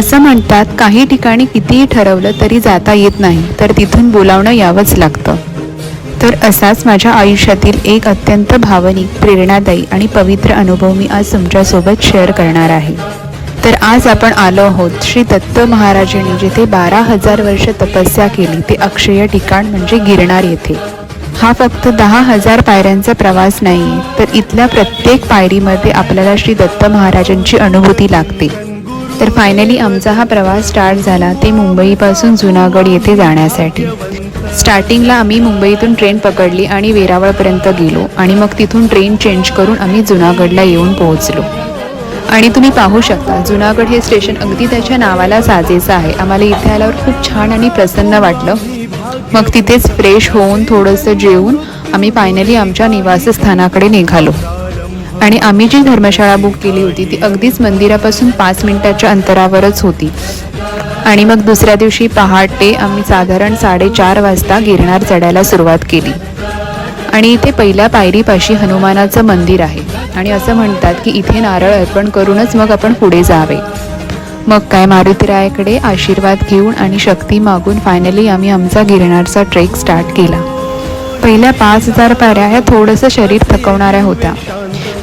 असं म्हणतात, काही ठिकाणी कितीही ठरवलं तरी जाता येत नाही, तर तिथून बोलावणं यावंच लागतं. तर असाच माझ्या आयुष्यातील एक अत्यंत भावनिक, प्रेरणादायी आणि पवित्र अनुभव मी आज तुमच्यासोबत शेअर करणार आहे. तर आज आपण आलो आहोत श्री दत्त महाराजांनी जिथे 12,000 वर्ष तपस्या केली ते अक्षय ठिकाण म्हणजे गिरनार येथे. हा फक्त 10,000 पायऱ्यांचा प्रवास नाही, तर इथल्या प्रत्येक पायरीमध्ये आपल्याला श्री दत्त महाराजांची अनुभूती लागते. तर फायनली आमचा हा प्रवास स्टार्ट झाला ते मुंबईपासून जुनागड येथे जाण्यासाठी. स्टार्टिंगला आम्ही मुंबईतून ट्रेन पकडली आणि वेरावळपर्यंत गेलो आणि मग तिथून ट्रेन चेंज करून आम्ही जुनागडला येऊन पोहोचलो. आणि तुम्ही पाहू शकता जुनागड हे स्टेशन अगदी त्याच्या नावाला साजेसं आहे. आम्हाला इथे आल्यावर खूप छान आणि प्रसन्न वाटलं. मग तिथेच फ्रेश होऊन थोडंसं जेवून आम्ही फायनली आमच्या निवासस्थानाकडे निघालो. आणि आम्ही जी धर्मशाळा बुक केली होती ती अगदीच मंदिरापासून 5 मिनिटाच्या अंतरावरच होती. आणि मग दुसऱ्या दिवशी पहाटे आम्ही साधारण 4:30 वाजता गिरनार चढायला सुरुवात केली. आणि इथे पहिल्या पायरीपाशी हनुमानाचं मंदिर आहे आणि असं म्हणतात की इथे नारळ अर्पण करूनच मग आपण पुढे जावे. मग काय मारुतीरायाकडे आशीर्वाद घेऊन आणि शक्ती मागून फायनली आम्ही आमचा गिरनारचा ट्रेक स्टार्ट केला. पहिल्या 5,000 पायऱ्या ह्या थोडंसं शरीर थकवणाऱ्या होत्या,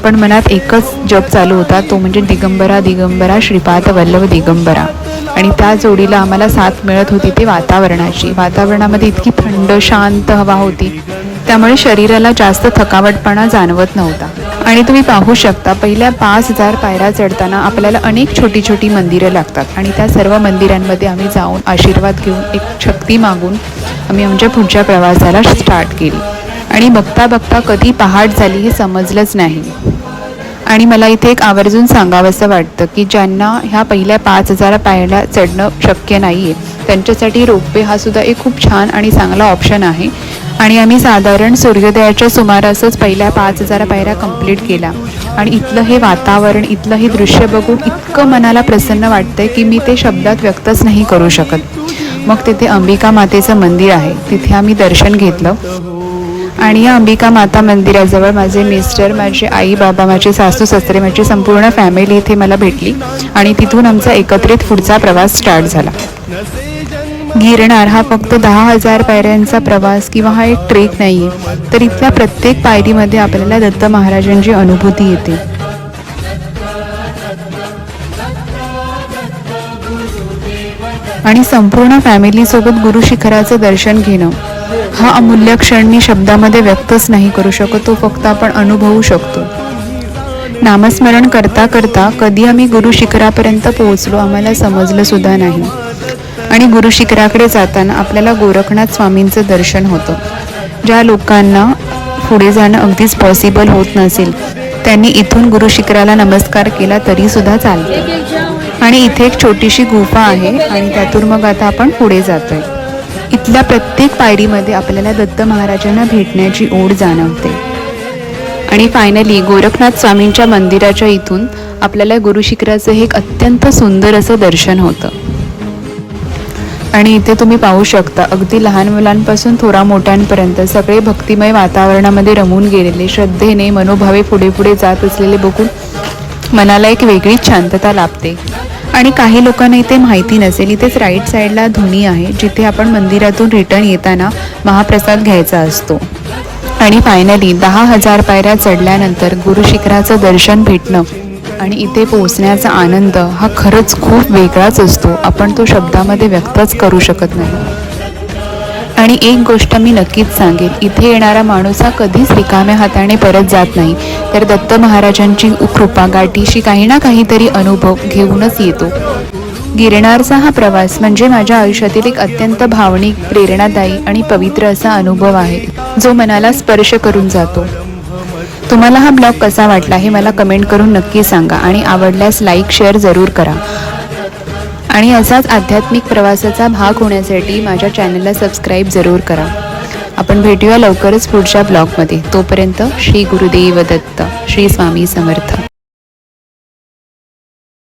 पण मनात एकच जप चालू होता, तो म्हणजे दिगंबरा दिगंबरा श्रीपाद वल्लभ दिगंबरा. आणि त्या जोडीला आम्हाला साथ मिळत होती ते वातावरणाची. वातावरणामध्ये इतकी थंड शांत हवा होती, त्यामुळे शरीराला जास्त थकावटपणा जाणवत नव्हता. आणि तुम्ही पाहू शकता पहिल्या 5,000 पायऱ्या चढताना आपल्याला अनेक छोटी छोटी मंदिरं लागतात आणि त्या सर्व मंदिरांमध्ये आम्ही जाऊन आशीर्वाद घेऊन एक शक्ती मागून आम्ही आमच्या पुढच्या प्रवासाला स्टार्ट केली. आणि बघता बघता कधी पहाट झाली हे समजलंच नाही. आणि मला इथे एक आवर्जून सांगावंसं वाटतं की ज्यांना ह्या पहिल्या 5,000 पायऱ्या चढणं शक्य नाही आहे त्यांच्यासाठी रोपवे हा सुद्धा एक खूप छान आणि चांगला ऑप्शन आहे. आणि आम्ही साधारण सूर्योदयाच्या सुमारासच पहिल्या 5,000 पायऱ्या कंप्लीट केल्या. आणि इथलं हे वातावरण, इथलं हे दृश्य बघून इतकं मनाला प्रसन्न वाटतंय की मी ते शब्दात व्यक्तच नाही करू शकत. मग तिथे अंबिका मातेचं मंदिर आहे, तिथे आम्ही दर्शन घेतलं. आणि या अंबिका माता मंदिराजवळ माझे मिस्टर, माझे आई बाबा, माझे सासू सासरे, माझी संपूर्ण फॅमिली इथे मला भेटली आणि तिथून आमचा एकत्रित पुढचा प्रवास स्टार्ट झाला. गिरनार हा फक्त 10,000 पायऱ्यांचा प्रवास किंवा हा एक ट्रेक नाही आहे, तर इथल्या प्रत्येक पायरीमध्ये आपल्याला दत्त महाराजांची अनुभूती येते. आणि संपूर्ण फॅमिलीसोबत गुरु शिखराचं दर्शन घेणं हा अमूल्य क्षण मी शब्दामध्ये व्यक्तच नाही करू शकत, तो फक्त आपण अनुभवू शकतो. नामस्मरण करता करता कधी आम्ही गुरु शिखरापर्यंत पोहोचलो आम्हाला समजलं सुद्धा नाही. आणि गुरु शिखराकडे जाताना आपल्याला गोरखनाथ स्वामींचं दर्शन होतं. ज्या लोकांना पुढे जाणं अगदीच पॉसिबल होत नसेल त्यांनी इथून गुरु शिखराला नमस्कार केला तरी सुद्धा चालते. आणि इथे एक छोटीशी गुफा आहे आणि त्यातून मग आता आपण पुढे जातोय. इथल्या प्रत्येक पायरीमध्ये आपल्याला दत्त महाराजांना भेटण्याची ओढ जाणवते. आणि फायनली गोरखनाथ स्वामींच्या मंदिराच्या इथून आपल्याला गुरु शिखराचं एक अत्यंत सुंदर असं दर्शन होतं. आणि इथे तुम्ही पाहू शकता अगदी लहान मुलांपासून थोरा मोठ्यांपर्यंत सगळे भक्तिमय वातावरणामध्ये रमून गेलेले, श्रद्धेने मनोभावे पुढे पुढे जात असलेले बघून मनाला एक वेगळीच शांतता लाभते. आणि काही लोकांना इथे माहिती नसेल, इथेच राईट साईडला धुनी आहे जिथे आपण मंदिरातून रिटर्न येताना महाप्रसाद घ्यायचा असतो. आणि फायनली 10,000 पायऱ्या चढल्यानंतर गुरु शिखराचं दर्शन भेटणं आणि इथे पोहोचण्याचा आनंद हा खरंच खूप वेगळाच असतो, आपण तो शब्दामध्ये व्यक्तच करू शकत नाही. आणि एक गोष्ट मी नक्कीच सांगेन, इथे येणारा माणूस हा कधीच रिकाम्या हाताने परत जात नाही, तर दत्त महाराजांची कृपा गाठीशी काही ना काहीतरी अनुभव घेऊनच येतो. गिरनारचा हा प्रवास म्हणजे माझ्या आयुष्यातील एक अत्यंत भावनिक, प्रेरणादायी आणि पवित्र असा अनुभव आहे जो मनाला स्पर्श करून जातो. तुम्हाला हा ब्लॉग कसा वाटला हे मला कमेंट करून नक्की सांगा आणि आवडल्यास लाईक शेअर जरूर करा. आणि असाच आध्यात्मिक प्रवासाचा भाग होण्यासाठी माझ्या चॅनलला सबस्क्राईब जरूर करा. आपण भेटूया लवकरच पुढच्या ब्लॉगमध्ये. तोपर्यंत श्री गुरुदेव दत्त, श्री स्वामी समर्थ.